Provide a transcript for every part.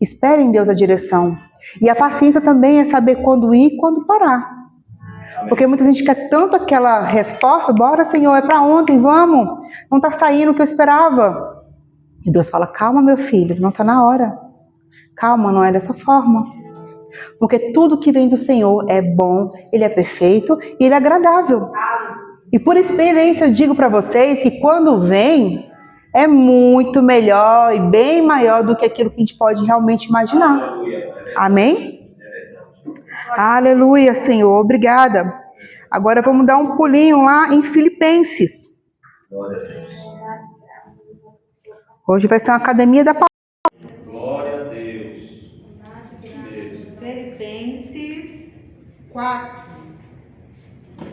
Espere em Deus a direção. E a paciência também é saber quando ir e quando parar. Porque muita gente quer tanto aquela resposta, bora Senhor, é para ontem, vamos. Não está saindo o que eu esperava. E Deus fala, calma meu filho, não está na hora. Calma, não é dessa forma. Porque tudo que vem do Senhor é bom, Ele é perfeito e Ele é agradável. E por experiência eu digo para vocês que quando vem, é muito melhor e bem maior do que aquilo que a gente pode realmente imaginar. Amém? Aleluia, Senhor. Obrigada. Agora vamos dar um pulinho lá em Filipenses. Hoje vai ser uma academia da palavra. Glória a Deus. Filipenses 4,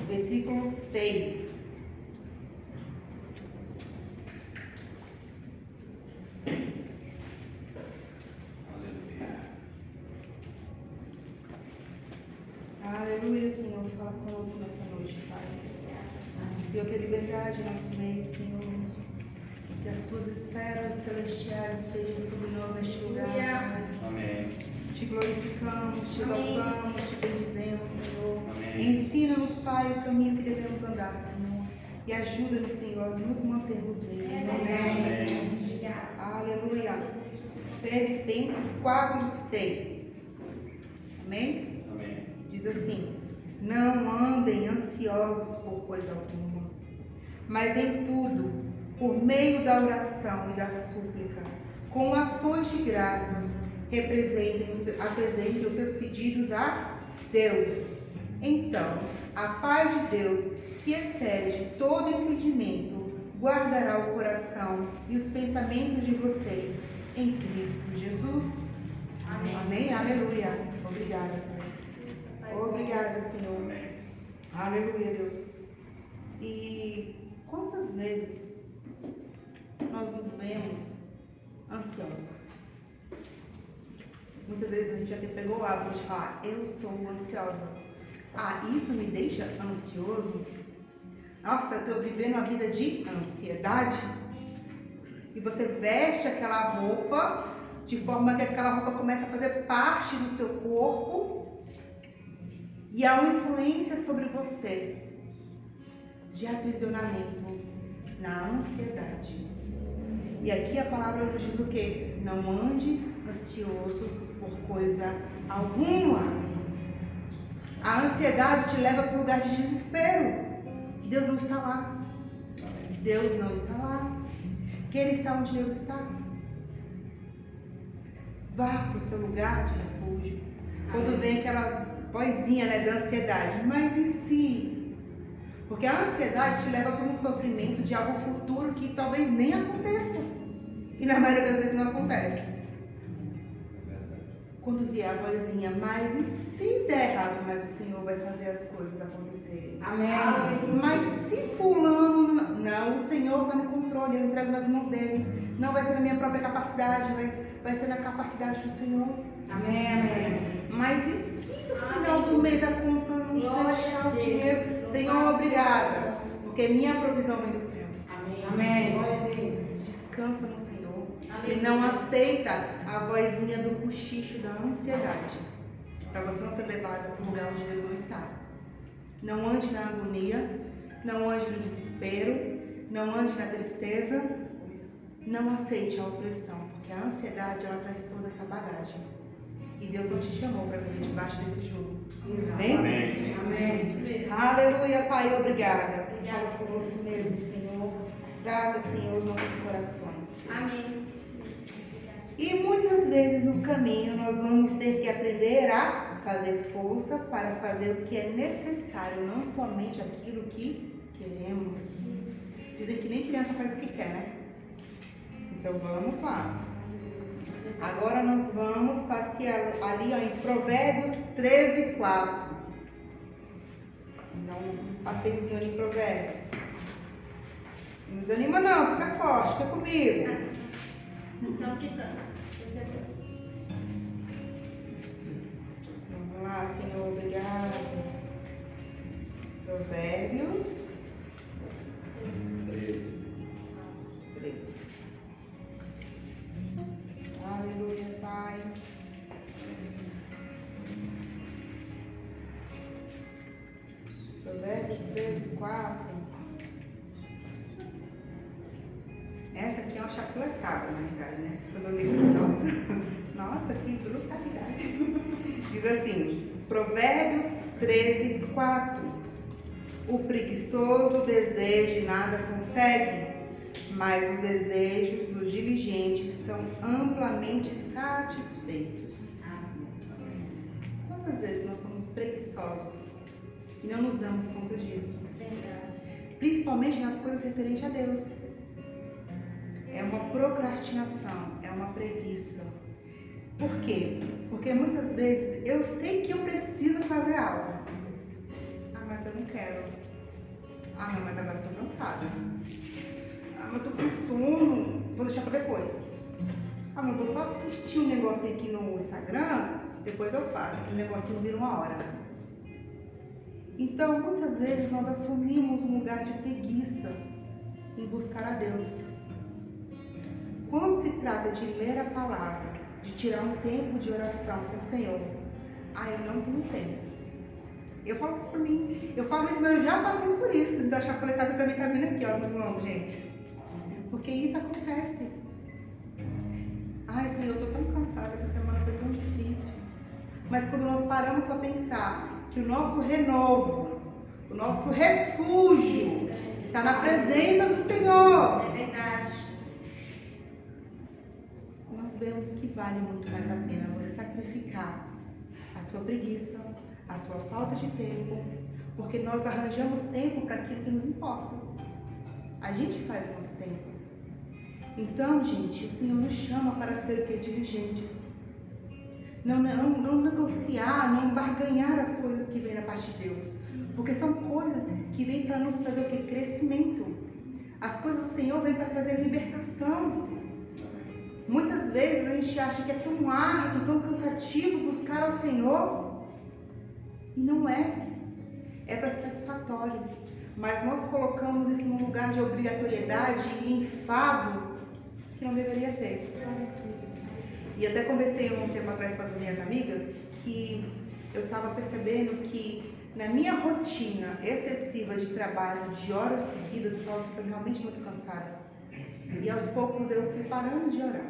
versículo 6. Aleluia, Senhor. Fala conosco nessa noite, Pai. Senhor, que a liberdade no nosso meio, Senhor. Que as tuas esferas celestiais estejam sobre nós neste lugar, Pai. Amém. Te glorificamos, te exaltamos, te bendizemos, Senhor. Amém. Ensina-nos, Pai, o caminho que devemos andar, Senhor. E ajuda-nos, Senhor, a nos mantermos nele. Amém. Aleluia. Filipenses 4, 6. Amém? Amém. Diz assim: não andem ansiosos por coisa alguma, mas em tudo, por meio da oração e da súplica, com ações de graças, apresentem os seus pedidos a Deus. Então, a paz de Deus, que excede todo entendimento, guardará o coração e os pensamentos de vocês em Cristo Jesus. Amém. Amém? Aleluia. Obrigada, Pai. Obrigada, Senhor. Amém. Aleluia, Deus. E quantas vezes nós nos vemos ansiosos? Muitas vezes a gente até pegou o hábito de falar, eu sou ansiosa. Ah, isso me deixa ansioso? Nossa, eu estou vivendo uma vida de ansiedade. E você veste aquela roupa de forma que aquela roupa começa a fazer parte do seu corpo e há uma influência sobre você de aprisionamento na ansiedade. E aqui a palavra nos diz o quê? Não ande ansioso por coisa alguma. A ansiedade te leva para um lugar de desespero. Deus não está lá. Deus não está lá. Queira estar onde Deus está. Vá para o seu lugar de refúgio. Quando vem aquela vozinha, né, da ansiedade, mas e se? Porque a ansiedade te leva para um sofrimento de algo futuro que talvez nem aconteça. E na maioria das vezes não acontece. Quando vier a vozinha, mas e se der errado, mas o Senhor vai fazer as coisas acontecerem. Amém. Mas se fulano, não, o Senhor está no controle, eu entrego nas mãos dele. Não vai ser na minha própria capacidade, vai ser na capacidade do Senhor. Amém, amém. Mas e se no final do mês a conta não fechar o dinheiro? Senhor, obrigada, porque minha provisão vem dos céus. Amém. Descansa no Senhor. E não aceita a vozinha do cochicho da ansiedade. Para você não ser levado para um lugar onde Deus não está. Não ande na agonia, não ande no desespero, não ande na tristeza. Não aceite a opressão, porque a ansiedade ela traz toda essa bagagem. E Deus não te chamou para viver debaixo desse jugo. Amém? Amém. Amém. Aleluia, Pai, obrigada. Obrigada, por você mesmo, Senhor. Trata, Senhor, os nossos corações. Amém. E muitas vezes no caminho nós vamos ter que aprender a fazer força para fazer o que é necessário, não somente aquilo que queremos. Dizem que nem criança faz o que quer, né? Então vamos lá. Agora nós vamos passear ali ó, em Provérbios 13, 4. Então, um passeiozinho em Provérbios. Não desanima não, fica forte, fica comigo. Não quitando. Vamos lá, Senhor, obrigado. Provérbios 13. Aleluia. 13, 4. Essa aqui é uma chapuletada, na verdade, né? Quando eu li, nossa, que brutalidade. Diz assim, Provérbios 13, 4. O preguiçoso deseja e nada consegue, mas os desejos dos diligentes são amplamente satisfeitos. Quantas vezes nós somos preguiçosos e não nos damos conta disso? Verdade. Principalmente nas coisas referentes a Deus. É uma procrastinação, é uma preguiça. Por quê? Porque muitas vezes eu sei que eu preciso fazer algo. Ah, mas eu não quero. Ah, não, mas agora eu tô cansada. Ah, mas eu tô com sono, vou deixar para depois. Ah, mas eu vou só assistir um negocinho aqui no Instagram, depois eu faço. Aquele negocinho vira uma hora. Então, muitas vezes nós assumimos um lugar de preguiça em buscar a Deus. Quando se trata de ler a palavra, de tirar um tempo de oração com o Senhor, eu não tenho tempo. Eu falo isso pra mim. Eu falo isso, mas eu já passei por isso. Da chapuletada também tá vindo aqui, ó, nos lombos, gente. Porque isso acontece. Ai, Senhor, eu tô tão cansada, essa semana foi tão difícil. Mas quando nós paramos para pensar que o nosso renovo, o nosso refúgio está na presença do Senhor. É verdade. Nós vemos que vale muito mais a pena você sacrificar a sua preguiça, a sua falta de tempo, porque nós arranjamos tempo para aquilo que nos importa. A gente faz o nosso tempo. Então, gente, o Senhor nos chama para ser o que? Diligentes. Não negociar, não barganhar as coisas que vêm da parte de Deus. Porque são coisas que vêm para nos trazer o que? Crescimento. As coisas do Senhor vêm para trazer libertação. Muitas vezes a gente acha que é tão árduo, tão cansativo buscar ao Senhor. E não é. É para ser satisfatório. Mas nós colocamos isso num lugar de obrigatoriedade e enfado que não deveria ter. E até conversei um tempo atrás com as minhas amigas que eu estava percebendo que na minha rotina excessiva de trabalho, de horas seguidas, eu estava ficando realmente muito cansada. E aos poucos eu fui parando de orar.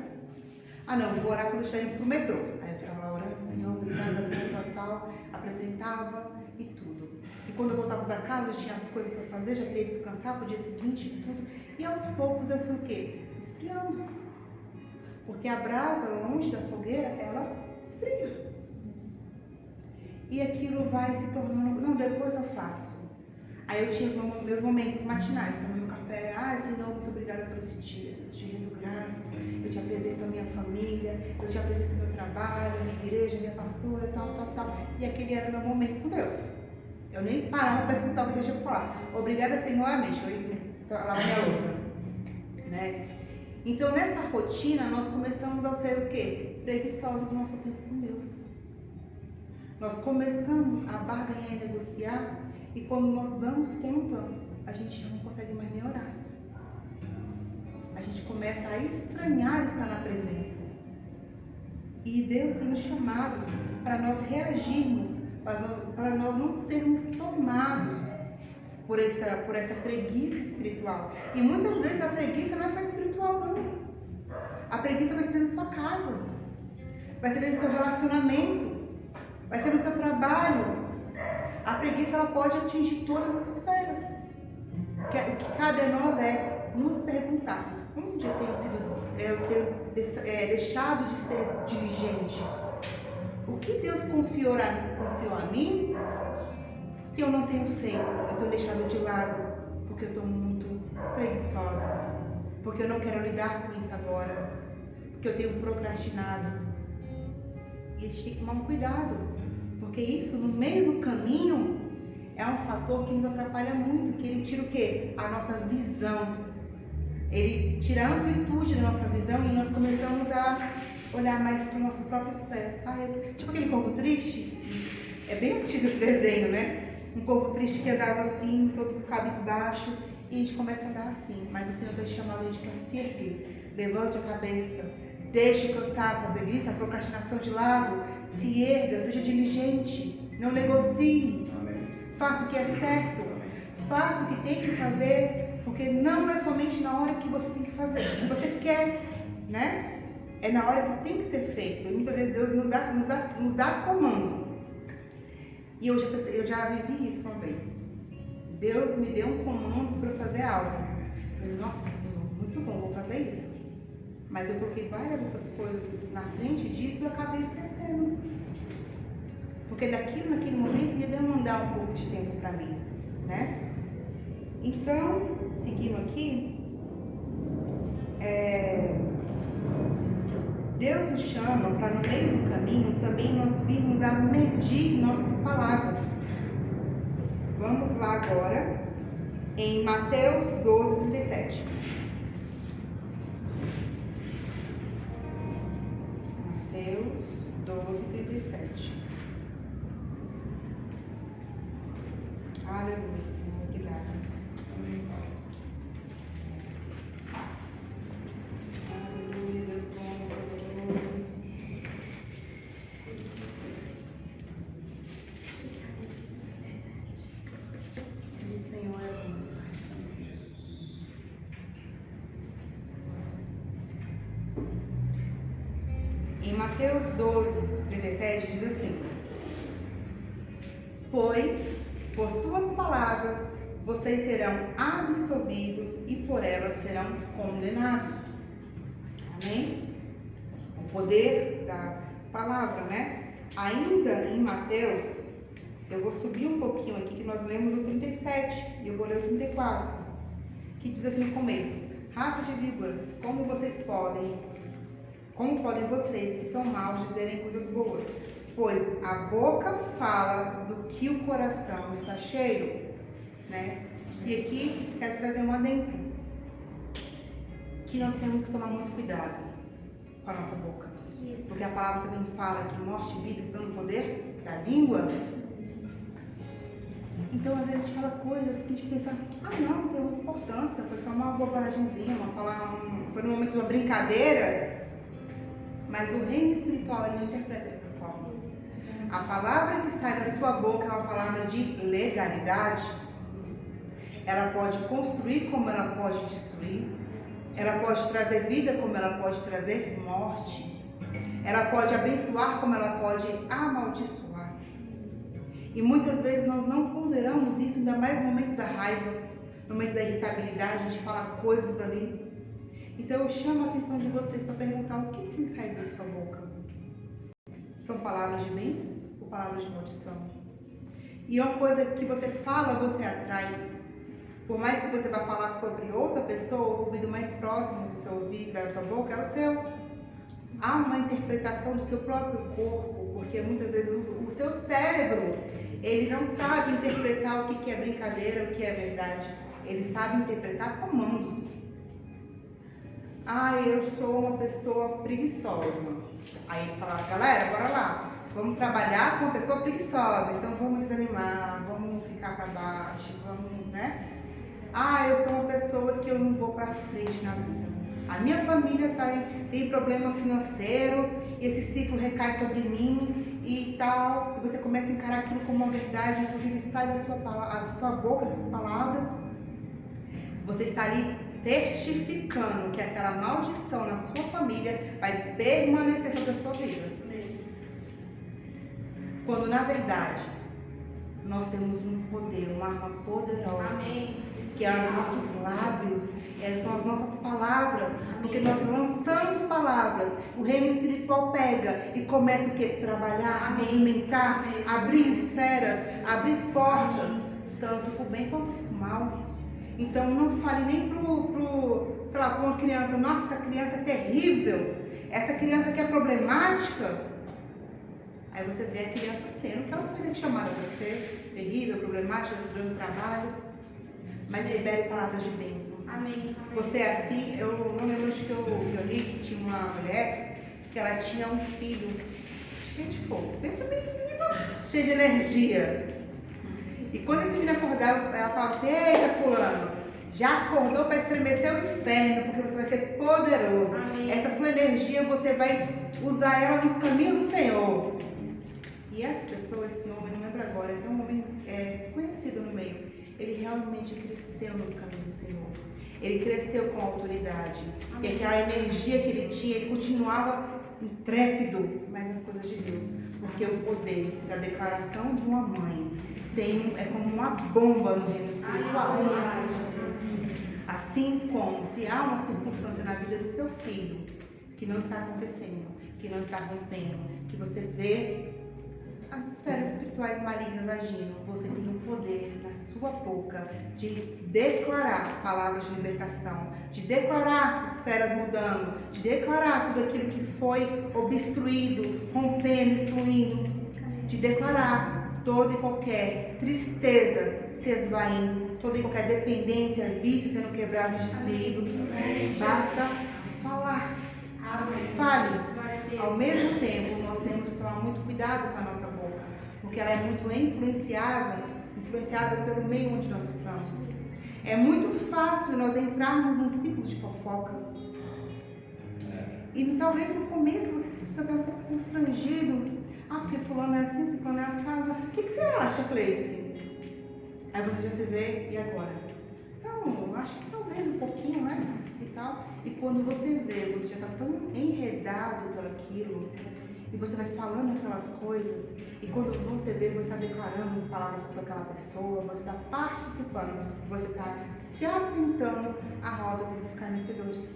Ah não, vou orar quando eu estiver indo pro metrô. Aí eu ficava lá orando, Senhor, obrigada, tal, apresentava e tudo. E quando eu voltava para casa, eu tinha as coisas para fazer, já queria descansar pro dia seguinte e tudo. E aos poucos eu fui o quê? Esfriando. Porque a brasa longe da fogueira, ela esfria. E aquilo vai se tornando, não, depois eu faço. Aí eu tinha os meus momentos matinais, tomei um café, Senhor, muito obrigada por esse dia, eu te rendo graças, eu te apresento a minha família, eu te apresento o meu trabalho, a minha igreja, a minha pastora, tal. E aquele era o meu momento com Deus. Eu nem parava para escutar o que deixa eu falar. Obrigada, Senhor, amém. Deixa eu ir lavar minha louça. Né? Então, nessa rotina, nós começamos a ser o quê? Preguiçosos no nosso tempo com Deus. Nós começamos a barganhar e negociar, e quando nós damos conta, a gente não consegue mais nem orar. A gente começa a estranhar estar na presença. E Deus tem nos chamado para nós reagirmos, para nós não sermos tomados por essa preguiça espiritual. E muitas vezes a preguiça não é só espiritual, não. A preguiça vai ser dentro da sua casa, vai ser dentro do seu relacionamento, vai ser no seu trabalho. A preguiça ela pode atingir todas as esferas. O que cabe a nós é nos perguntarmos: onde eu tenho deixado de ser diligente? O que Deus confiou a mim que eu não tenho feito? Eu tenho deixado de lado porque eu estou muito preguiçosa, porque eu não quero lidar com isso agora, porque eu tenho procrastinado. E a gente tem que tomar um cuidado, porque isso no meio do caminho é um fator que nos atrapalha muito, que ele tira o quê? A nossa visão. Ele tira a amplitude da nossa visão e nós começamos a olhar mais para os nossos próprios pés. Tipo aquele corvo triste. É bem antigo esse desenho, né? Um corvo triste que andava assim, todo cabisbaixo, e a gente começa a andar assim. Mas o Senhor tem chamado a gente para se erguer. Levante a cabeça, deixe o cansaço, a preguiça, a procrastinação de lado, se erga, seja diligente, não negocie. Faça o que é certo, Faça o que tem que fazer, porque não é somente na hora que você tem que fazer, que você quer, né? É na hora que tem que ser feito. E muitas vezes Deus nos dá comando. E eu já vivi isso uma vez. Deus me deu um comando para fazer algo. Eu, nossa Senhor, muito bom, vou fazer isso. Mas eu coloquei várias outras coisas na frente disso e eu acabei esquecendo. Porque naquele momento ia demandar um pouco de tempo para mim, né? Então, seguindo aqui, Deus nos chama para no meio do caminho também nós virmos a medir nossas palavras. Vamos lá agora em Mateus 12, 37. Mateus 12, 37. Aleluia, Senhor, obrigada. Aleluia, Deus bom, poderoso. Senhor é bom. Em Mateus 12, 37 diz assim: pois por suas palavras vocês serão absolvidos e por elas serão condenados. Amém? O poder da palavra, né? Ainda em Mateus, eu vou subir um pouquinho aqui, que nós lemos o 37 e eu vou ler o 34, que diz assim no começo: raça de víboras, como podem vocês que são maus dizerem coisas boas? Pois a boca fala do que o coração está cheio, né? E aqui quero trazer um adentro, que nós temos que tomar muito cuidado com a nossa boca. Isso. Porque a palavra também fala que morte e vida estão no poder da língua. Então, às vezes, a gente fala coisas que a gente pensa, não tem muita importância, foi só uma bobagemzinha, foi no momento de uma brincadeira. Mas o reino espiritual, ele não interpreta dessa forma. A palavra que sai da sua boca é uma palavra de legalidade. Ela pode construir como ela pode destruir. Ela pode trazer vida como ela pode trazer morte. Ela pode abençoar como ela pode amaldiçoar. E muitas vezes nós não ponderamos isso, ainda mais no momento da raiva, no momento da irritabilidade, a gente fala coisas ali. Então eu chamo a atenção de vocês para perguntar o que tem saído da sua boca. São palavras de bênçãos ou palavras de maldição? E uma coisa que você fala, você atrai. Por mais que você vá falar sobre outra pessoa, o ouvido mais próximo do seu ouvido, da sua boca, é o seu. Há uma interpretação do seu próprio corpo, porque muitas vezes o seu cérebro, ele não sabe interpretar o que é brincadeira, o que é verdade. Ele sabe interpretar comandos. Eu sou uma pessoa preguiçosa. Aí ele fala, galera, bora lá. Vamos trabalhar com uma pessoa preguiçosa. Então vamos desanimar, vamos ficar para baixo, vamos, né? Eu sou uma pessoa que eu não vou para frente na vida. A minha família tem problema financeiro, e esse ciclo recai sobre mim e tal. E você começa a encarar aquilo como uma verdade, inclusive sai da sua boca essas palavras. Você está ali certificando que aquela maldição na sua família vai permanecer sobre a sua vida. Quando na verdade nós temos um poder, uma arma poderosa. Amém. Que é os nossos lábios, são as nossas palavras, porque nós lançamos palavras, o reino espiritual pega e começa o que? Trabalhar, movimentar, abrir esferas, abrir portas, tanto para o bem quanto para o mal. Então não fale nem para uma criança, nossa, essa criança é terrível, essa criança que é problemática. Aí você vê a criança sendo que ela foi chamada para ser terrível, problemática, dando trabalho. Mas libere palavras de bênção. Amém. Você é assim, eu não lembro onde que eu li que tinha uma mulher que ela tinha um filho cheio de fogo. Pensa menino, cheio de energia. E quando esse menino acordava, ela falava assim, eita fulano, já acordou para estremecer o inferno, porque você vai ser poderoso. Amém. Essa sua energia, você vai usar ela nos caminhos do Senhor. E essa pessoa, esse homem, não lembro agora, tem um homem conhecido no meio. ele realmente cresceu nos caminhos do Senhor. Ele cresceu com autoridade. E aquela energia que ele tinha, ele continuava intrépido, mas nas coisas de Deus. Porque o poder da declaração de uma mãe é como uma bomba no reino espiritual. Assim como se há uma circunstância na vida do seu filho que não está acontecendo, que não está rompendo, que você vê as esferas espirituais malignas agindo, você tem o poder na sua boca de declarar palavras de libertação, de declarar esferas mudando, de declarar tudo aquilo que foi obstruído, rompendo e fluindo, de declarar toda e qualquer tristeza se esvaindo, toda e qualquer dependência, vício sendo quebrado e destruído. Basta falar. Fale. Ao mesmo tempo, nós temos que tomar muito cuidado com a nossa boca, porque ela é muito influenciável pelo meio onde nós estamos. É muito fácil nós entrarmos num ciclo de fofoca. E talvez no começo você está até um pouco constrangido. Porque fulano é assim, fulano é assado. O que você acha, Cleice? Aí você já se vê, e agora? Então, acho que talvez um pouquinho, né? E tal. E quando você vê, você já está tão enredado pelaquilo, e você vai falando aquelas coisas, e quando você vê, você está declarando palavras contra aquela pessoa, você está participando, você está se assentando à roda dos escarnecedores.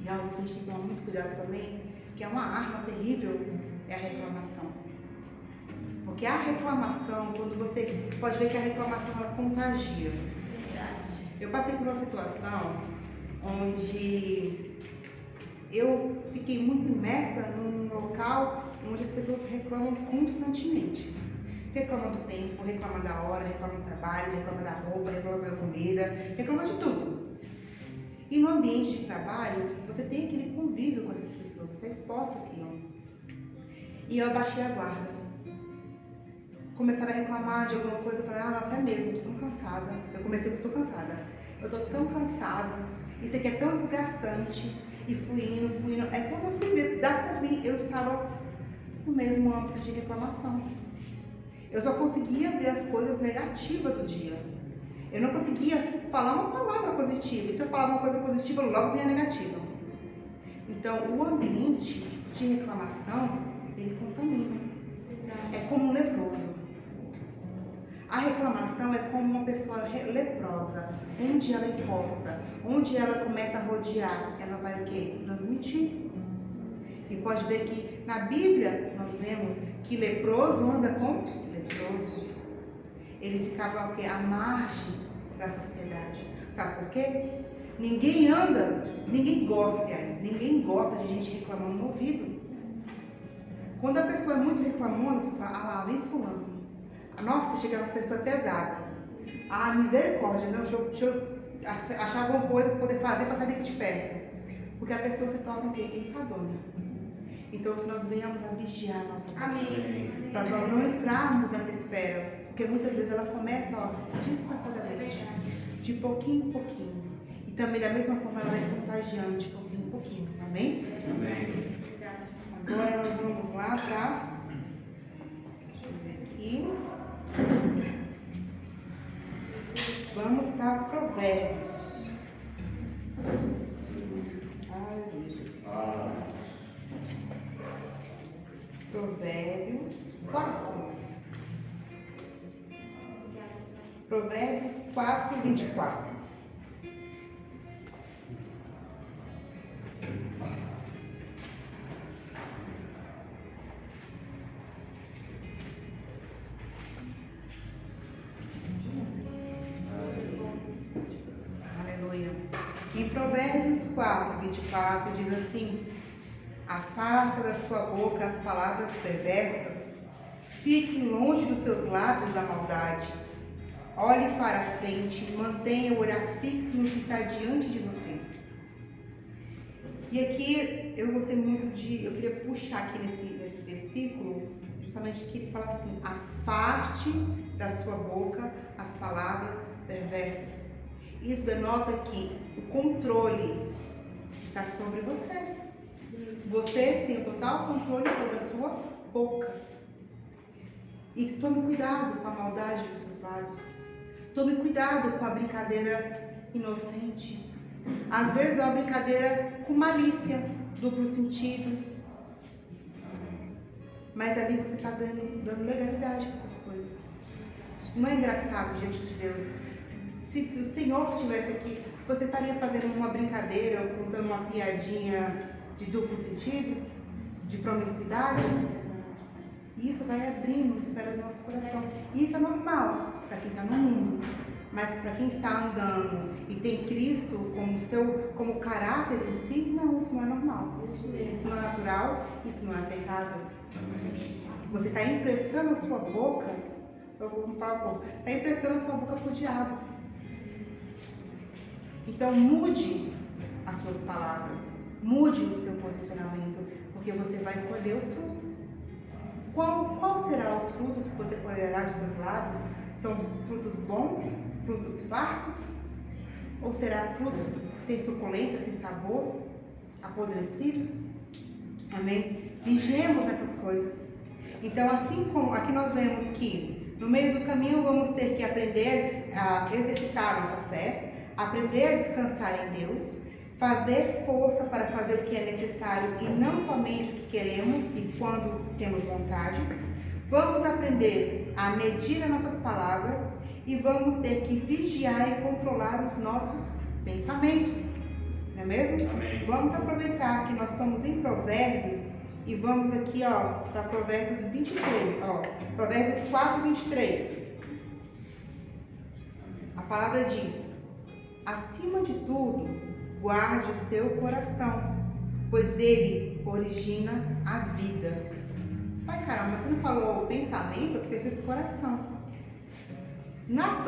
E algo que a gente tem que tomar muito cuidado também, que é uma arma terrível, é a reclamação. Porque a reclamação, quando você pode ver que a reclamação ela contagia. Eu passei por uma situação onde eu fiquei muito imersa num local onde as pessoas reclamam constantemente. Reclamam do tempo, reclamam da hora, reclamam do trabalho, reclamam da roupa, reclamam da comida, reclamam de tudo. E no ambiente de trabalho, você tem aquele convívio com essas pessoas, você está exposto àquilo. E eu abaixei a guarda. Começaram a reclamar de alguma coisa, eu falei, nossa, é mesmo, eu tô tão cansada. Eu comecei, eu tô cansada. Eu tô tão cansada, isso aqui é tão desgastante. E fui indo. É quando eu fui dar por mim, eu estava no mesmo âmbito de reclamação. Eu só conseguia ver as coisas negativas do dia. Eu não conseguia falar uma palavra positiva. E se eu falava uma coisa positiva, logo vinha negativa. Então, o ambiente de reclamação, ele contamina. É como um leproso. A reclamação é como uma pessoa leprosa. Onde ela encosta, onde ela começa a rodear, ela vai o quê? Transmitir. E pode ver que na Bíblia nós vemos que leproso anda com leproso. Ele ficava o quê? À margem da sociedade. Sabe por quê? Ninguém gosta, aliás, ninguém gosta de gente reclamando no ouvido. Quando a pessoa é muito reclamona, você fala, vem fulano. Nossa, chega uma pessoa pesada. Misericórdia, não, deixa eu achar alguma coisa para poder fazer para sair daqui de perto. Porque a pessoa se torna o quê? Enfadonha. Então, que nós venhamos a vigiar a nossa vida. Para nós não entrarmos nessa esfera. Porque muitas vezes elas começam, disfarçadamente, de pouquinho em pouquinho. E também, da mesma forma, ela vai contagiando de pouquinho em pouquinho. Amém? Amém. Agora nós vamos lá para... Deixa eu ver aqui. Vamos para Provérbios. Provérbios 4. Provérbios 4, 24. Em Provérbios 4, 24, diz assim: afasta da sua boca as palavras perversas, fique longe dos seus lábios a maldade. Olhe para a frente, mantenha o olhar fixo no que está diante de você. E aqui eu gostei muito eu queria puxar aqui nesse versículo, justamente que ele fala assim: afaste da sua boca as palavras perversas. Isso denota que o controle está sobre você. Você tem o total controle sobre a sua boca. E tome cuidado com a maldade dos seus lábios. Tome cuidado com a brincadeira inocente. Às vezes é uma brincadeira com malícia, duplo sentido. Mas ali você está dando legalidade para as coisas. Não é engraçado diante de Deus. Se o Senhor estivesse aqui, você estaria fazendo uma brincadeira ou contando uma piadinha de duplo sentido, de promiscuidade? E isso vai abrindo as esferas do nosso coração. E isso é normal para quem está no mundo. Mas para quem está andando e tem Cristo como caráter em si, não, isso não é normal. Isso não é natural, isso não é aceitável. Você está emprestando a sua boca, eu vou falar um pouco, está emprestando a sua boca para o diabo. Então mude as suas palavras, mude o seu posicionamento, porque você vai colher o fruto. Qual serão os frutos que você colherá dos seus lábios? São frutos bons, frutos fartos? Ou será frutos sem suculência, sem sabor, apodrecidos? Amém? Vigiemos essas coisas. Então, assim como aqui nós vemos que no meio do caminho vamos ter que aprender a exercitar nossa fé, aprender a descansar em Deus, fazer força para fazer o que é necessário e não somente o que queremos e quando temos vontade. Vamos aprender a medir as nossas palavras e vamos ter que vigiar e controlar os nossos pensamentos. Não é mesmo? Amém. Vamos aproveitar que nós estamos em Provérbios e vamos aqui, para Provérbios 23, Provérbios 4, 23. A palavra diz: acima de tudo, guarde o seu coração, pois dele origina a vida. Ai, caramba, mas você não falou o pensamento, que tem sido coração.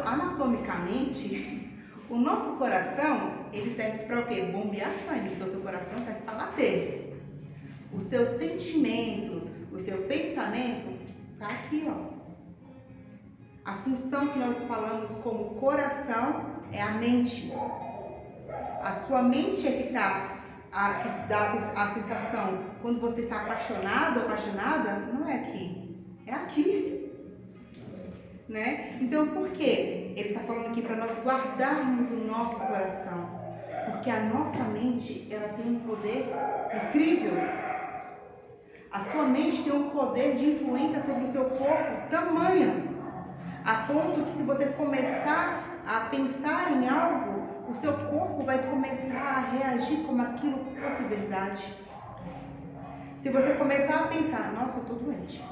Anatomicamente, o nosso coração, ele serve para o quê? Bombear sangue. Então, o seu coração serve para bater. Os seus sentimentos, o seu pensamento, está aqui, A função que nós falamos como coração é a mente. A sua mente é que dá a sensação. Quando você está apaixonado ou apaixonada, não é aqui, é aqui. Né? Então, por quê? Ele está falando aqui para nós guardarmos o nosso coração. Porque a nossa mente, ela tem um poder incrível. A sua mente tem um poder de influência sobre o seu corpo tamanho, a ponto que se você começar a pensar em algo, o seu corpo vai começar a reagir como aquilo fosse verdade. Se você começar a pensar, nossa, eu estou doente.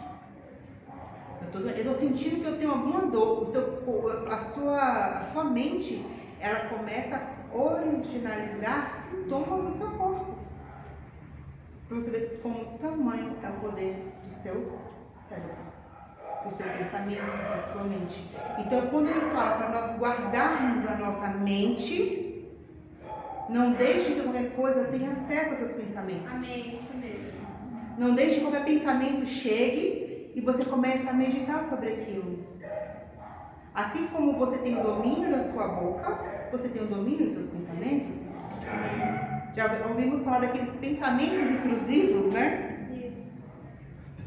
Eu estou sentindo que eu tenho alguma dor. A sua mente, ela começa a originalizar sintomas do seu corpo. Para você ver como o tamanho é o poder do seu cérebro, do seu pensamento, da sua mente. Então, quando ele fala para nós guardarmos a nossa mente, não deixe que qualquer coisa tenha acesso aos seus pensamentos. Amém, isso mesmo. Não deixe que qualquer pensamento chegue e você comece a meditar sobre aquilo. Assim como você tem o domínio da sua boca, você tem o domínio dos seus pensamentos. Já ouvimos falar daqueles pensamentos intrusivos, né? Isso.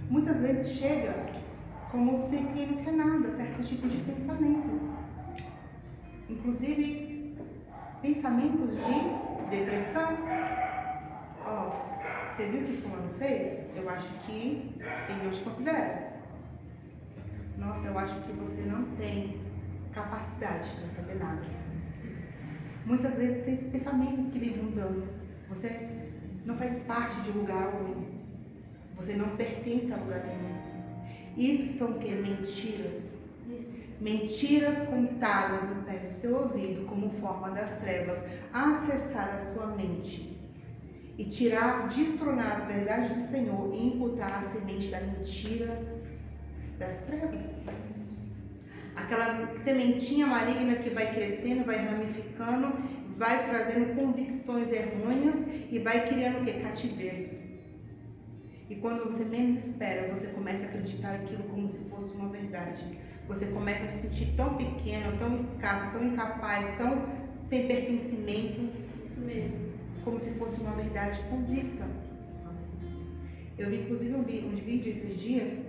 Muitas vezes chega como se quem não quer nada, certos tipos de pensamentos. Inclusive, pensamentos de depressão. Você viu o que o fulano fez? Eu acho que ele não te considera. Nossa, eu acho que você não tem capacidade para fazer nada. Muitas vezes são esses pensamentos que vêm rondando. Você não faz parte de lugar algum. Você não pertence a lugar nenhum. Isso são o quê? Mentiras. Isso. Mentiras contadas no pé do seu ouvido como forma das trevas acessar a sua mente e destronar as verdades do Senhor e imputar a semente da mentira das trevas. Aquela sementinha maligna que vai crescendo, vai ramificando, vai trazendo convicções errôneas e vai criando o quê? Cativeiros. E quando você menos espera, você começa a acreditar aquilo como se fosse uma verdade. Você começa a se sentir tão pequeno, tão escasso, tão incapaz, tão sem pertencimento. Isso mesmo. Como se fosse uma verdade convicta. Eu vi inclusive um vídeo esses dias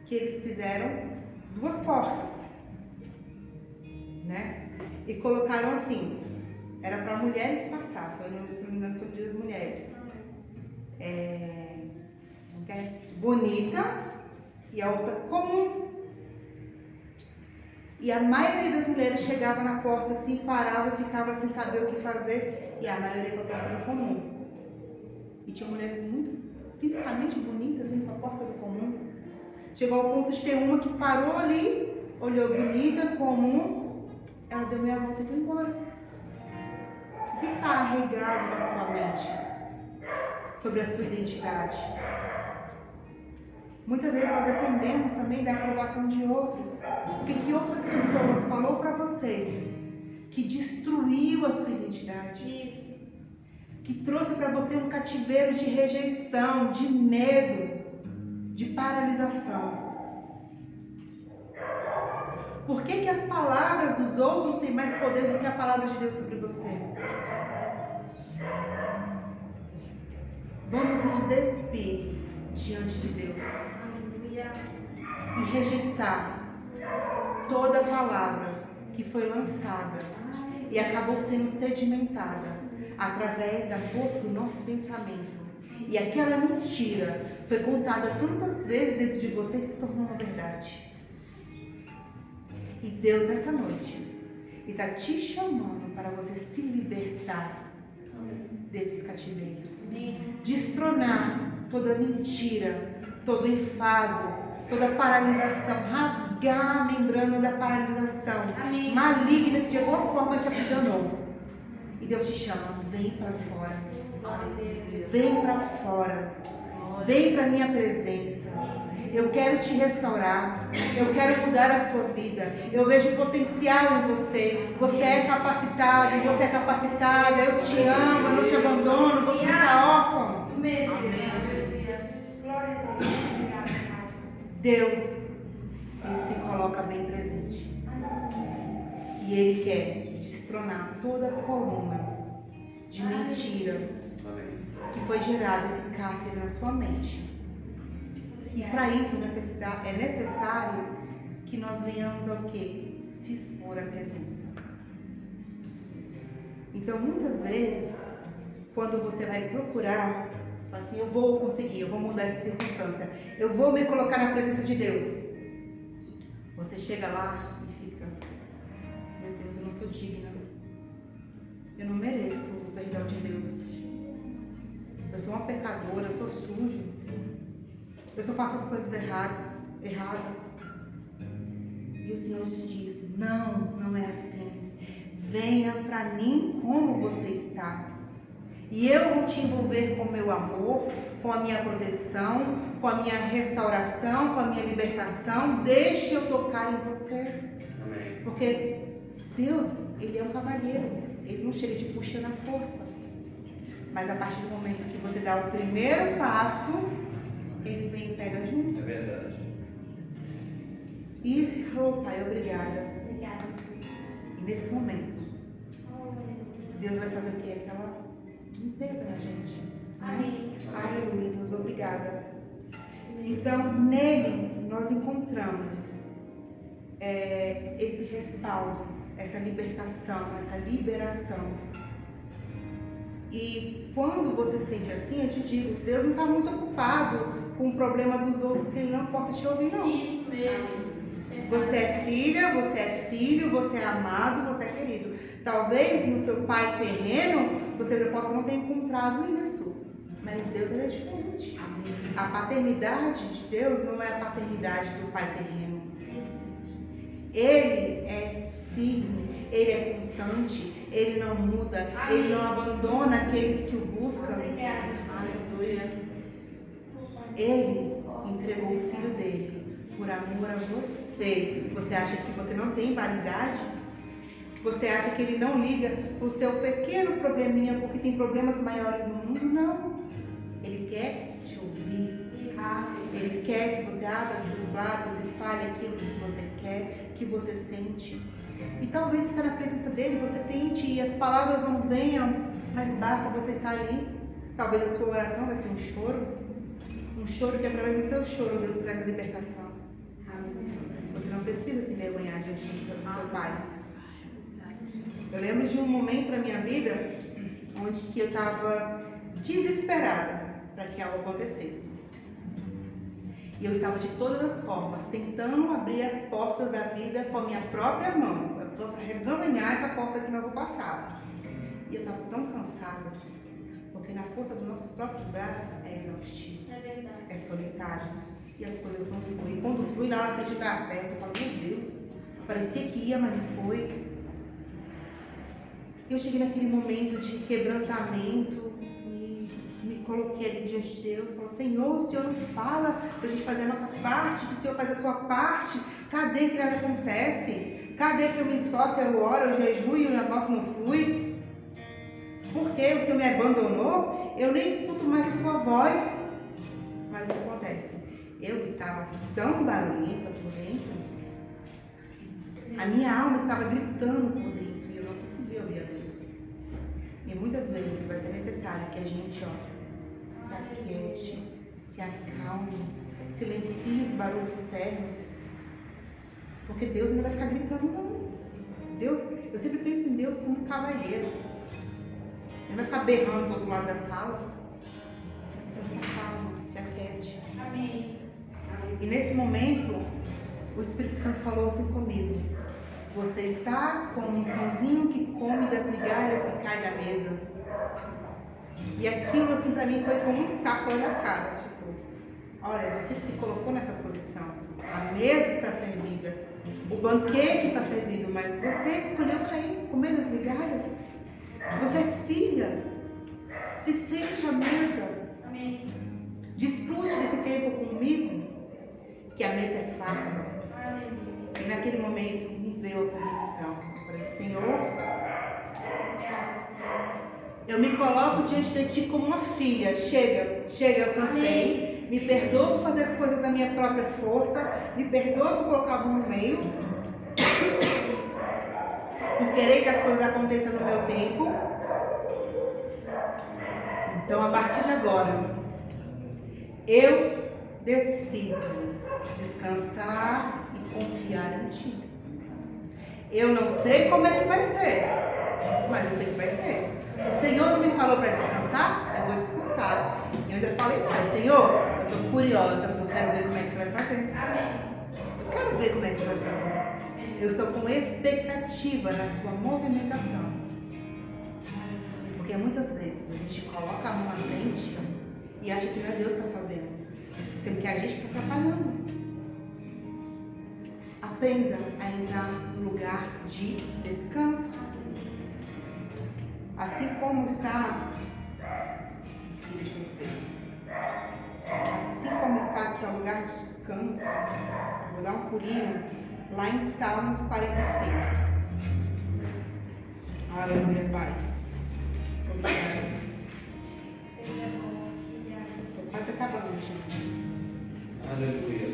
que eles fizeram 2 portas. né? E colocaram assim, era para mulheres passar, se não me engano foi o Dia das Mulheres. Bonita e a outra comum. E a maioria das mulheres chegava na porta assim, parava e ficava sem saber o que fazer, e a maioria para a porta do comum. E tinha mulheres muito fisicamente bonitas indo para a porta do comum. Chegou ao ponto de ter uma que parou ali, olhou bonita, comum, ela deu meia volta e foi embora. O que está arraigado na sua mente sobre a sua identidade? Muitas vezes nós dependemos também da aprovação de outros. O que outras pessoas falou para você que destruiu a sua identidade? Isso. Que trouxe para você um cativeiro de rejeição, de medo, de paralisação. Por que as palavras dos outros têm mais poder do que a palavra de Deus sobre você? Vamos nos despir diante de Deus e rejeitar toda palavra que foi lançada e acabou sendo sedimentada através da força do nosso pensamento. E aquela mentira foi contada tantas vezes dentro de você que se tornou uma verdade. E Deus nessa noite está te chamando para você se libertar desses cativeiros. Destronar toda mentira, todo enfado, toda paralisação, rasgar a membrana da paralisação maligna que de alguma forma te aprisionou. E Deus te chama, vem para fora. Vem para fora. Vem para minha presença. Eu quero te restaurar. Eu quero mudar a sua vida. Eu vejo potencial em você. Você é capacitado, você é capacitada. Eu te amo, eu não te abandono. Você está órfão. Deus, Ele se coloca bem presente. E Ele quer destronar toda a coluna de mentira que foi gerada, esse cárcere na sua mente. E para isso é necessário que nós venhamos ao quê? Se expor à presença. Então, muitas vezes, quando você vai procurar, assim, eu vou conseguir, eu vou mudar essa circunstância, eu vou me colocar na presença de Deus. Você chega lá e fica, meu Deus, eu não sou digna. Eu não mereço o perdão de Deus. Eu sou uma pecadora, eu sou sujo. Eu só faço as coisas erradas. E o Senhor te diz, não é assim. Venha para mim como você está. E eu vou te envolver com o meu amor, com a minha proteção, com a minha restauração, com a minha libertação. Deixe eu tocar em você. Amém. Porque Deus, Ele é um cavalheiro. Ele não chega e te puxa na força. Mas a partir do momento que você dá o primeiro passo, Ele vem e pega junto. É verdade. E, Pai, obrigada. Obrigada, Jesus. E nesse momento, Deus vai fazer o quê? Aquela limpeza na gente. Amém. Aleluia, Deus, obrigada. Então, nele nós encontramos esse respaldo, essa libertação, essa liberação. E quando você se sente assim, eu te digo, Deus não está muito ocupado com o problema dos outros que Ele não possa te ouvir, não. Isso mesmo. Você é filha, você é filho, você é amado, você é querido. Talvez no seu pai terreno você possa não ter encontrado isso, mas Deus ele é diferente. A paternidade de Deus não é a paternidade do pai terreno. Ele é firme, ele é constante, ele não muda, ele não abandona aqueles que o buscam. Aleluia. Ele entregou o filho dele por amor a você. Você acha que você não tem validade? Você acha que ele não liga para o seu pequeno probleminha porque tem problemas maiores no mundo? Não. Ele quer te ouvir. Ele quer que você abra seus lábios e fale aquilo que você quer, que você sente. E talvez estar na presença dele, você tente e as palavras não venham, mas basta você estar ali. Talvez a sua oração vai ser um choro que através do seu choro Deus traz a libertação. Você não precisa se envergonhar diante do seu pai. Eu lembro de um momento da minha vida onde que eu estava desesperada para que algo acontecesse. E eu estava de todas as formas tentando abrir as portas da vida com a minha própria mão. Eu precisava reganhar essa porta que não vou passar. E eu estava tão cansada, porque na força dos nossos próprios braços é exaustivo, É verdade. é solitário. E as coisas não fluem. E quando fui lá na frente dar certo, eu falei, meu Deus, parecia que ia, mas não foi. Eu cheguei naquele momento de quebrantamento e me coloquei ali diante de Deus. Falei, Senhor, o Senhor não fala para a gente fazer a nossa parte, que o Senhor faz a sua parte. Cadê que nada acontece? Cadê que eu me esforço, eu oro, eu jejuo e o negócio não flui? Por que o Senhor me abandonou? Eu nem escuto mais a sua voz. Mas o que acontece? Eu estava tão barulhenta por dentro, a minha alma estava gritando por dentro e eu não conseguia ouvir a Deus. E muitas vezes vai ser necessário que a gente, se aquiete, se acalme, silencie os barulhos externos, porque Deus não vai ficar gritando, não. Deus, eu sempre penso em Deus como um cavalheiro. Ele vai ficar berrando do outro lado da sala. Então se acalma, se aquiete. Amém. E nesse momento, o Espírito Santo falou assim comigo: você está como um cãozinho que come das migalhas que cai da mesa. E aquilo assim para mim foi como um tapa na cara. Tipo, olha, você que se colocou nessa posição. A mesa está servida. O banquete está servido. Mas você escolheu cair, comer das migalhas. Você é filha. Se sente à mesa. Amém. Desfrute desse tempo comigo. Que a mesa é farta. Amém. E naquele momento me veio a convicção. Eu falei, Senhor, eu me coloco diante de Ti como uma filha. Chega, eu cansei. Me perdoa por fazer as coisas da minha própria força. Me perdoa por colocar a mão no meio. Por querer que as coisas aconteçam no meu tempo. Então, a partir de agora, eu decido descansar e confiar em Ti. Eu não sei como é que vai ser, mas eu sei que vai ser. O Senhor não me falou para descansar, eu vou descansar. Eu ainda falei para Ele, Senhor, eu estou curiosa, porque eu quero ver como é que você vai fazer. Amém. Eu quero ver como é que você vai fazer. Eu estou com expectativa na sua movimentação. Porque muitas vezes a gente coloca a mão na frente e acha que não é Deus que está fazendo, sendo que a gente está atrapalhando. Aprenda a entrar no lugar de descanso. Assim como está, aqui o lugar de descanso, vou dar um pulinho lá em Salmos 46. Aleluia, Pai. Estou quase acabando, gente. Aleluia.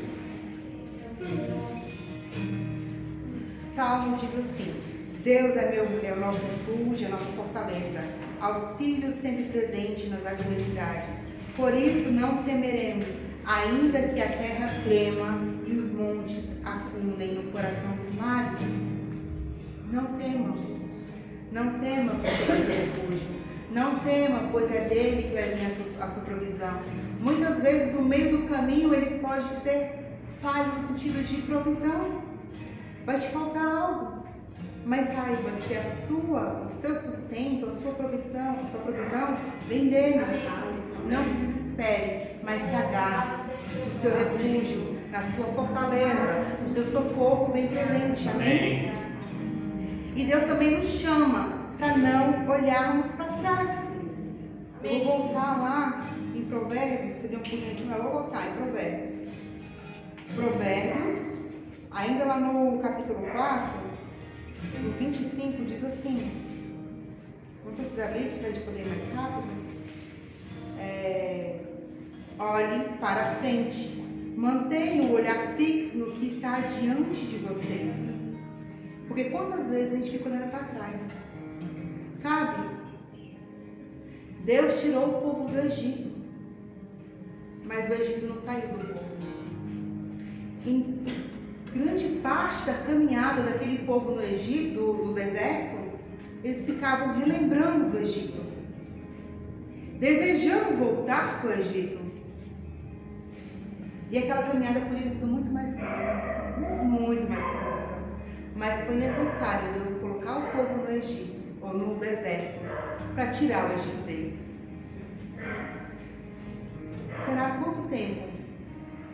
Salmo diz assim: Deus é o nosso refúgio, a nossa fortaleza, auxílio sempre presente nas adversidades. Por isso não temeremos, ainda que a terra trema e os montes afundem no coração dos mares. Não tema, pois é seu refúgio. Não tema, pois é dele que vai vir a sua provisão. Muitas vezes o meio do caminho ele pode ser falho no sentido de provisão. Vai te faltar algo. Mas saiba que o seu sustento, a sua provisão vem dele. Não se desespere, mas se agarre no seu refúgio, na sua fortaleza, no seu socorro bem presente. Amém? E Deus também nos chama para não olharmos para trás. Eu vou voltar lá em Provérbios, que eu dei um pouquinho aqui, mas eu vou voltar em Provérbios. Provérbios, ainda lá no capítulo 4, no 25, diz assim. Vou precisar ler para a gente poder ir mais rápido. Olhe para frente. Mantenha o olhar fixo no que está diante de você. Porque quantas vezes a gente fica olhando para trás? Sabe? Deus tirou o povo do Egito. Mas o Egito não saiu do povo. Em grande parte da caminhada daquele povo no Egito, do deserto, eles ficavam relembrando do Egito, desejando voltar para o Egito. E aquela caminhada podia ser muito mais curta, mas muito mais curta. Mas foi necessário Deus colocar o povo no Egito, ou no deserto, para tirar o Egito deles. Será quanto tempo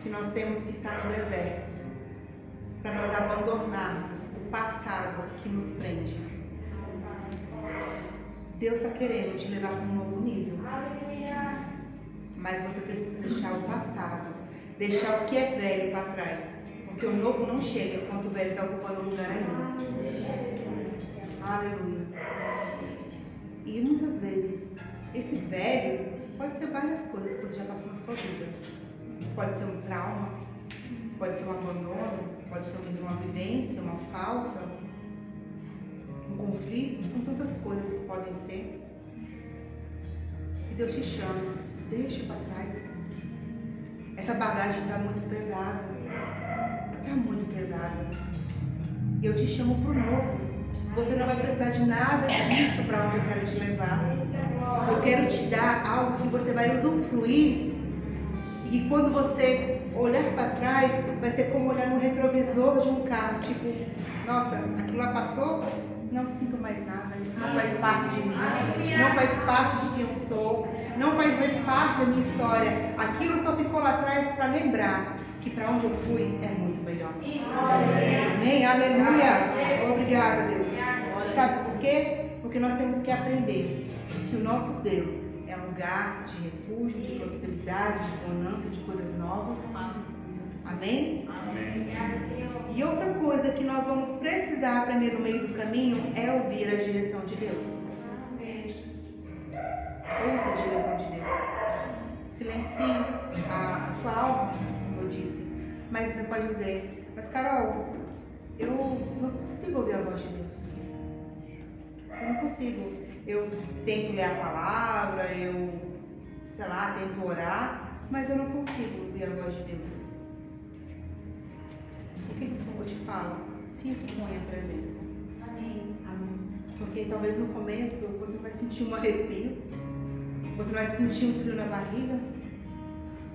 que nós temos que estar no deserto para nós abandonarmos o passado que nos prende? Deus está querendo te levar para um novo nível. Mas você precisa deixar o passado, deixar o que é velho para trás. Porque o novo não chega enquanto o velho está ocupando o lugar ainda. Aleluia. E muitas vezes, esse velho pode ser várias coisas que você já passou na sua vida. Pode ser um trauma, pode ser um abandono, pode ser uma vivência, uma falta, um conflito. São tantas coisas que podem ser. E Deus te chama, deixa para trás. Essa bagagem está muito pesada. Está muito pesada. E eu te chamo para o novo. Você não vai precisar de nada disso para onde eu quero te levar. Eu quero te dar algo que você vai usufruir. E quando você olhar para trás, vai ser como olhar no retrovisor de um carro. Tipo, nossa, aquilo lá passou, não sinto mais nada. Isso não faz parte de mim. Não faz parte de quem eu sou. Não faz mais parte da minha história. Aquilo só ficou lá atrás para lembrar que para onde eu fui é muito melhor. Amém? Aleluia. Obrigada, Deus. Sabe por quê? Porque nós temos que aprender que o nosso Deus é um lugar de refúgio, de prosperidade, de bonança, de coisas novas. Amém? E outra coisa que nós vamos precisar aprender no meio do caminho é ouvir a direção de Deus. Ouça a direção de Deus. Silencie a sua alma, como eu disse. Mas você pode dizer, mas Carol, eu não consigo ouvir a voz de Deus. Eu não consigo. Eu tento ler a palavra, eu, sei lá, tento orar, mas eu não consigo ouvir a voz de Deus. O que eu te falo? Se expõe à presença. Amém. Porque talvez no começo você vai sentir um arrepio, você vai sentir um frio na barriga.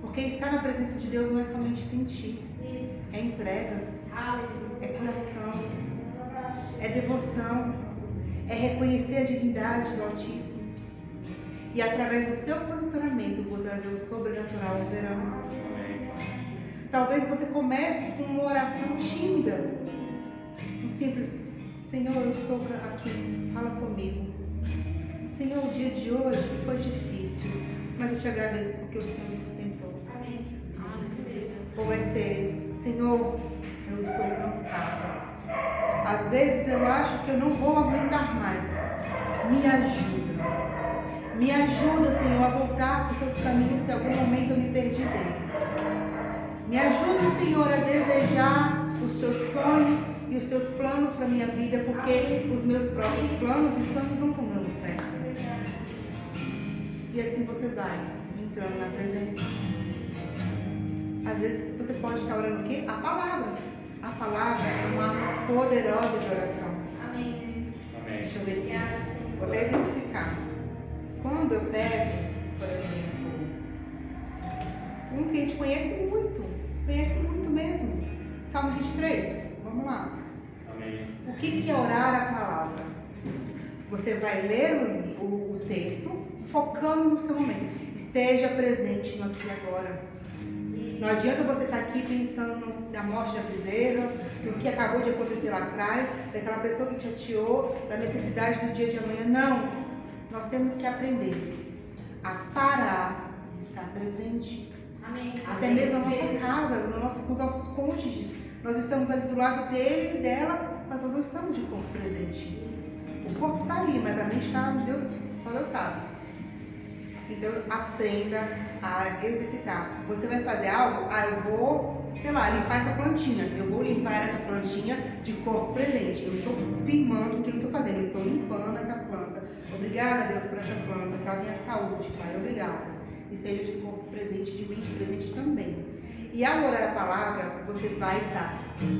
Porque estar na presença de Deus não é somente sentir. Isso. É entrega, Aleluia. é coração, é devoção, é reconhecer a divindade do Altíssimo. E através do seu posicionamento você vai ver o sobrenatural operando. Talvez você comece com uma oração tímida, um simples: Senhor, eu estou aqui, fala comigo. Senhor, o dia de hoje foi difícil, mas eu te agradeço porque o Senhor me sustentou. Amém. Ou vai ser: Senhor, eu estou cansado. Às vezes eu acho que eu não vou aguentar mais. Me ajuda. Me ajuda, Senhor, a voltar para os seus caminhos se em algum momento eu me perdi dele. Me ajuda, Senhor, a desejar os teus sonhos e os teus planos para a minha vida, porque os meus próprios planos e sonhos não estão dando certo. E assim você vai entrando na presença. Às vezes você pode estar orando o quê? A palavra. A palavra é uma poderosa de oração. Amém. Deixa eu ver aqui. Obrigada, Senhor. Vou até exemplificar. Quando eu pego, por exemplo, um que a gente conhece muito mesmo. Salmo 23. Vamos lá. Amém. O que é orar a palavra? Você vai ler o texto focando no seu momento. Esteja presente no aqui e agora. Não adianta você estar aqui pensando na morte da bezerra, no que acabou de acontecer lá atrás, daquela pessoa que te chateou, da necessidade do dia de amanhã. Não. Nós temos que aprender a parar e estar presente. Amém. Até mesmo na nossa casa, com os nossos cônjuges. Nós estamos ali do lado dele e dela, mas nós não estamos de corpo presente. O corpo está ali, mas a mente está onde Deus, só Deus sabe. Então, aprenda a exercitar. Você vai fazer algo? Eu vou, sei lá, limpar essa plantinha. Eu vou limpar essa plantinha de corpo presente. Eu estou firmando o que eu estou fazendo. Eu estou limpando essa planta. Obrigada, Deus, por essa planta, que ela tenha saúde, Pai. Obrigada. Esteja de corpo presente, de mente presente também. E ao orar a palavra, você vai estar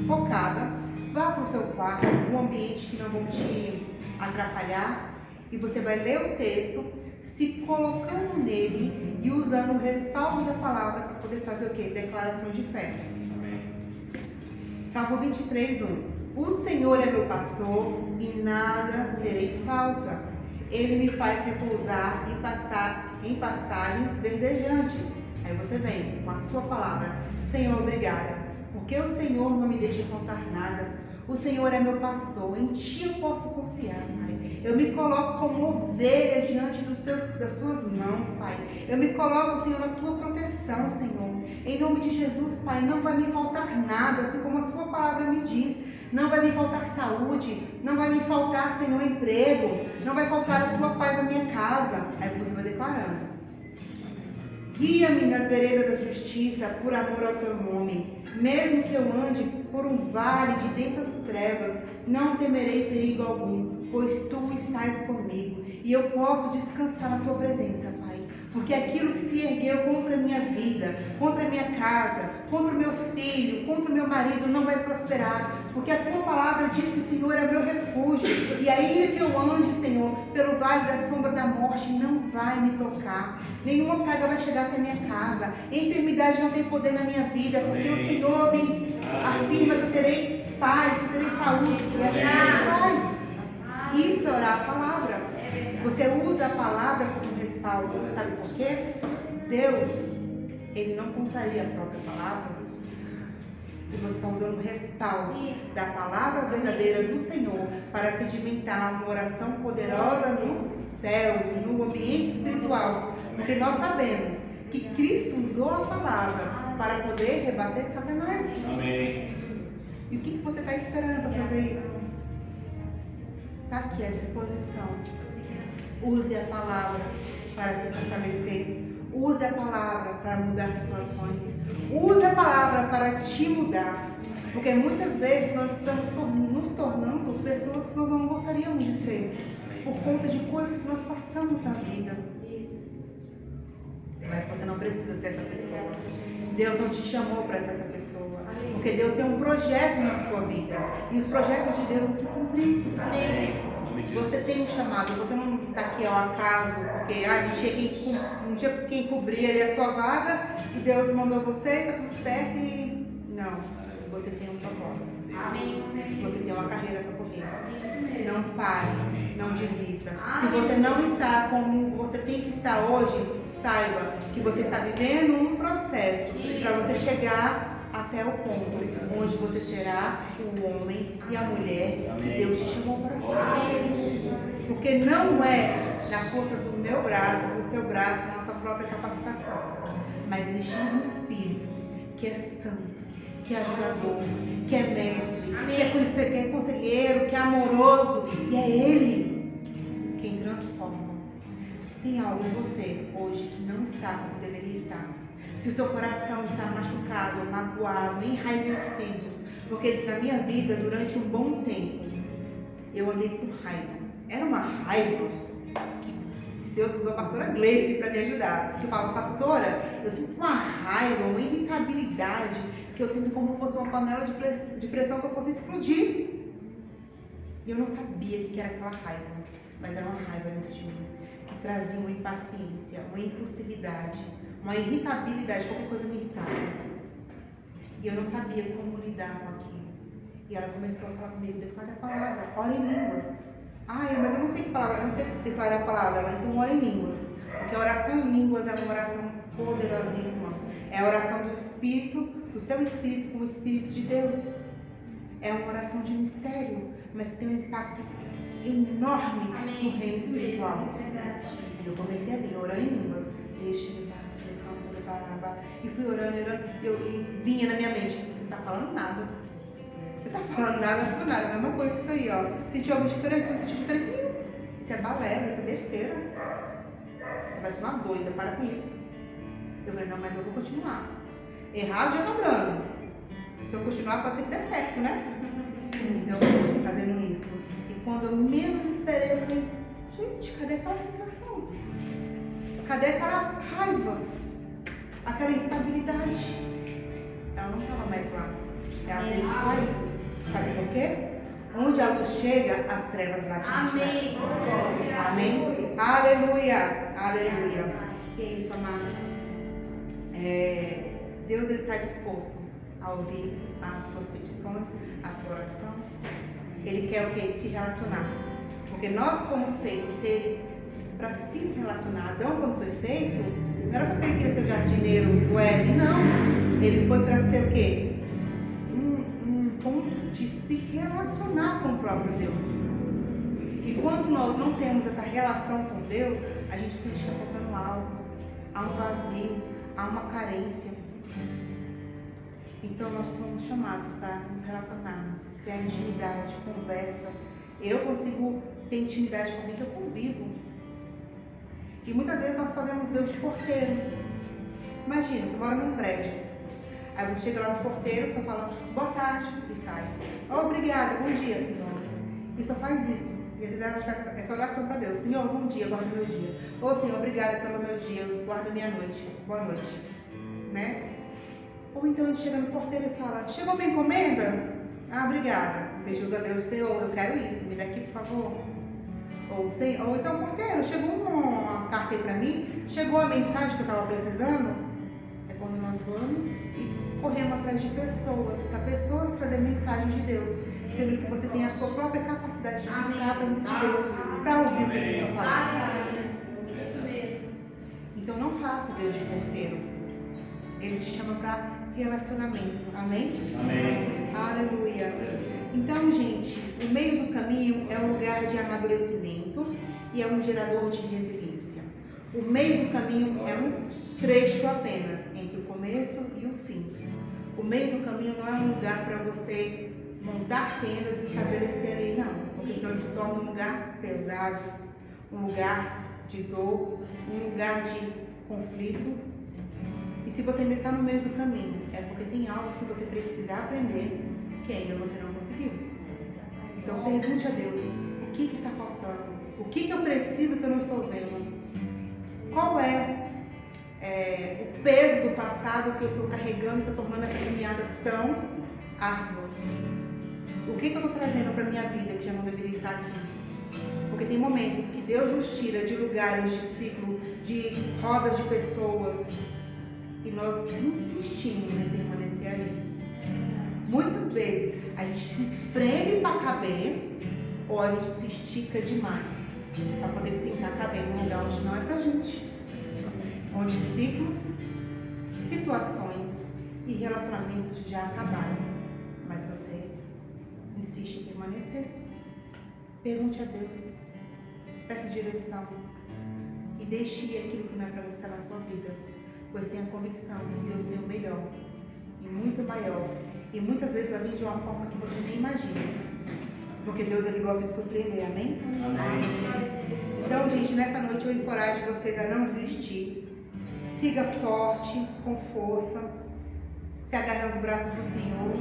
focada. Vá para o seu quarto, um ambiente que não vão te atrapalhar. E você vai ler o texto, se colocando nele e usando o respaldo da palavra para poder fazer o quê? Declarações de fé. Amém. Salmo 23, 1. O Senhor é meu pastor e nada terei falta. Ele me faz repousar em pastagens verdejantes. Aí você vem com a sua palavra. Senhor, obrigada, porque o Senhor não me deixa faltar nada. O Senhor é meu pastor, em Ti eu posso confiar, Pai. Eu me coloco como ovelha diante das Tuas mãos, Pai. Eu me coloco, Senhor, na Tua proteção, Senhor. Em nome de Jesus, Pai, não vai me faltar nada, assim como a Sua palavra me diz. Não vai me faltar saúde, não vai me faltar, Senhor, emprego, não vai faltar a Tua paz na minha casa. Aí você vai declarando. Guia-me nas veredas da justiça, por amor ao Teu nome. Mesmo que eu ande por um vale de densas trevas, não temerei perigo algum, pois Tu estás comigo. E eu posso descansar na Tua presença, Pai. Porque aquilo que se ergueu contra a minha vida, contra a minha casa, contra o meu filho, contra o meu marido, não vai prosperar. Porque a Tua palavra diz que o Senhor é meu refúgio. E ainda que eu ande, Senhor, pelo vale da sombra da morte, não vai me tocar. Nenhuma praga vai chegar até a minha casa. Enfermidade não tem poder na minha vida. Porque o Senhor me afirma que eu terei paz, que eu terei saúde. E assim faz. Isso é orar a palavra. Você usa a palavra como respaldo. Sabe por quê? Deus, Ele não contraria a própria palavra. E você está usando o respaldo da palavra verdadeira do Senhor para sedimentar uma oração poderosa nos céus, no ambiente espiritual. Porque nós sabemos que Cristo usou a palavra para poder rebater Satanás. Amém. E o que você está esperando para fazer isso? Está aqui à disposição. Use a palavra para se fortalecer. Use a palavra para mudar situações. Use a palavra para te mudar. Porque muitas vezes nós estamos nos tornando pessoas que nós não gostaríamos de ser. Por conta de coisas que nós passamos na vida. Mas você não precisa ser essa pessoa. Deus não te chamou para ser essa pessoa. Porque Deus tem um projeto na sua vida. E os projetos de Deus vão se cumprir. Amém. Você tem um chamado, você não está aqui ao acaso, porque não tinha quem cobrir ali a sua vaga e Deus mandou você, está tudo certo e. Não, você tem um propósito. Amém. Você tem uma carreira para correr. Não pare, não desista. Se você não está como você tem que estar hoje, saiba que você está vivendo um processo para você chegar até o ponto onde você será o homem e a mulher que Deus te chamou para ser. Porque não é na força do meu braço, do seu braço, na nossa própria capacitação. Mas existe um Espírito que é santo, que é ajudador, que é mestre, que é conselheiro, que é amoroso. E é Ele quem transforma. Se tem algo em você hoje que não está como deveria estar, se o seu coração está machucado, magoado, enraivecido, porque na minha vida, durante um bom tempo, eu andei com raiva. Era uma raiva que Deus usou a pastora Gleice para me ajudar. Porque eu falo, pastora, eu sinto uma raiva, uma irritabilidade, que eu sinto como se fosse uma panela de pressão que eu fosse explodir. E eu não sabia o que era aquela raiva, mas era uma raiva dentro de mim, que trazia uma impaciência, uma impulsividade, uma irritabilidade, qualquer coisa me irritava. E eu não sabia como lidar com aquilo. E ela começou a falar comigo, declara a palavra, ora em línguas. Mas eu não sei que palavra, eu não sei declarar a palavra. Ela, então ora em línguas. Porque a oração em línguas é uma oração poderosíssima. É a oração do Espírito, do seu Espírito com o Espírito de Deus. É uma oração de mistério, mas que tem um impacto enorme no reino espiritual. E eu comecei a orar em línguas. E fui orando, e vinha na minha mente, você não está falando nada. Você está falando nada, não é nada, a mesma coisa isso aí, ó. Sentiu alguma diferença? Não sentiu diferença nenhuma. Isso é balela, isso é besteira. Você vai ser uma doida, para com isso. Eu falei, não, mas eu vou continuar. Errado já tá dando. Se eu continuar, pode ser que dê certo, né? Então eu fui fazendo isso. E quando eu menos esperei, eu falei, gente, cadê aquela sensação? Cadê aquela raiva? Aquela irritabilidade? Ela não estava mais lá. Ela teve que sair. Sabe por quê? Onde a luz chega, as trevas batem de Amém. Amém? Aleluia, aleluia. Que é isso, amados? Deus está disposto a ouvir as suas petições, a sua oração. Ele quer o quê? Se relacionar. Porque nós fomos feitos seres para se relacionar. Adão, quando foi feito, não era só porque ele queria ser jardineiro do Éden, não. Ele foi para ser o quê? Um ponto de se relacionar com o próprio Deus. E quando nós não temos essa relação com Deus, a gente sente que está faltando algo. Há um vazio, há uma carência. Então nós somos chamados para nos relacionarmos, criar intimidade, conversa. Eu consigo ter intimidade com quem eu convivo. E muitas vezes nós fazemos Deus de porteiro. Imagina, você mora num prédio. Aí você chega lá no porteiro, só fala boa tarde e sai. Obrigada, bom dia. E só faz isso. E às vezes a gente faz essa oração para Deus. Senhor, bom dia, guarda meu dia. Ou Senhor, obrigada pelo meu dia, guarda minha noite. Boa noite. Né? Ou então a gente chega no porteiro e fala, chegou minha encomenda? Ah, obrigada. Beijo a Deus, Senhor, eu quero isso, me dá aqui, por favor. Ou então, porteiro, chegou uma carta aí para mim, chegou a mensagem que eu estava precisando. É quando nós vamos e corremos atrás de pessoas, para pessoas trazerem mensagem de Deus, sendo que você tem a sua própria capacidade de buscar a presença de Deus, para ouvir o que ele está falando. Isso mesmo. Então não faça Deus de porteiro. Ele te chama para relacionamento. Amém? Amém. Aleluia. Então, gente, o meio do caminho é um lugar de amadurecimento e é um gerador de resiliência. O meio do caminho é um trecho apenas entre o começo e o fim. O meio do caminho não é um lugar para você montar tendas e estabelecer ali, não. Porque senão ele se torna um lugar pesado, um lugar de dor, um lugar de conflito. E se você ainda está no meio do caminho, é porque tem algo que você precisa aprender que ainda você não conseguiu. Então pergunte a Deus, o que está faltando? O que eu preciso que eu não estou vendo? Qual é o peso do passado que eu estou carregando e está tornando essa caminhada tão árdua? O que eu estou trazendo para a minha vida que já não deveria estar aqui? Porque tem momentos que Deus nos tira de lugares, de ciclo, de rodas de pessoas, e nós insistimos em permanecer ali. Muitas vezes a gente se espreme para caber, ou a gente se estica demais para poder tentar caber num lugar onde não é pra gente. Onde ciclos, situações e relacionamentos já acabaram, mas você insiste em permanecer. Pergunte a Deus, peça direção e deixe ir aquilo que não é para você estar na sua vida, pois tenha a convicção que Deus tem o melhor e muito maior, e muitas vezes vai vir de uma forma que você nem imagina, porque Deus ele gosta de surpreender, amém? Amém. Então, gente, nessa noite eu encorajo vocês a não desistir. Siga forte, com força, se agarre aos braços do Senhor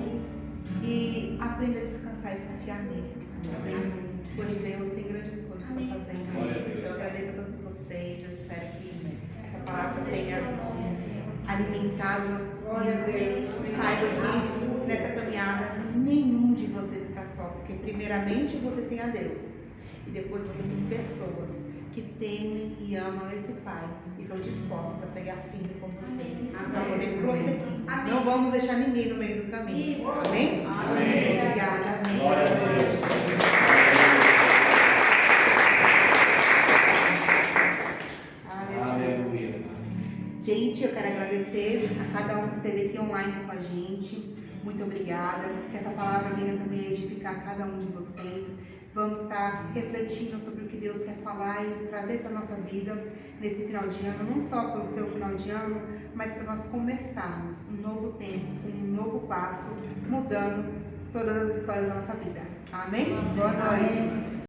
e aprenda a descansar e confiar nele. Amém? Pois Deus tem grandes coisas para fazer. Glória a Deus. Eu agradeço a todos vocês. Eu espero que essa palavra tenha alimentado o nosso espírito. Saiba que nessa caminhada nenhum de vocês está só, porque primeiramente vocês têm a Deus e depois vocês têm pessoas que temem e amam esse Pai e estão dispostos a pegar firme com vocês para poder prosseguir. Amém. Não vamos deixar ninguém no meio do caminho. Isso. Amém? Amém. Obrigada. Amém. Glória a Deus. Aleluia. Gente, eu quero agradecer a cada um que esteve aqui online com a gente. Muito obrigada. Que essa palavra venha também edificar cada um de vocês. Vamos estar refletindo sobre o que Deus quer falar e trazer para a nossa vida nesse final de ano, não só para o seu final de ano, mas para nós começarmos um novo tempo, um novo passo, mudando todas as histórias da nossa vida. Amém? Boa noite.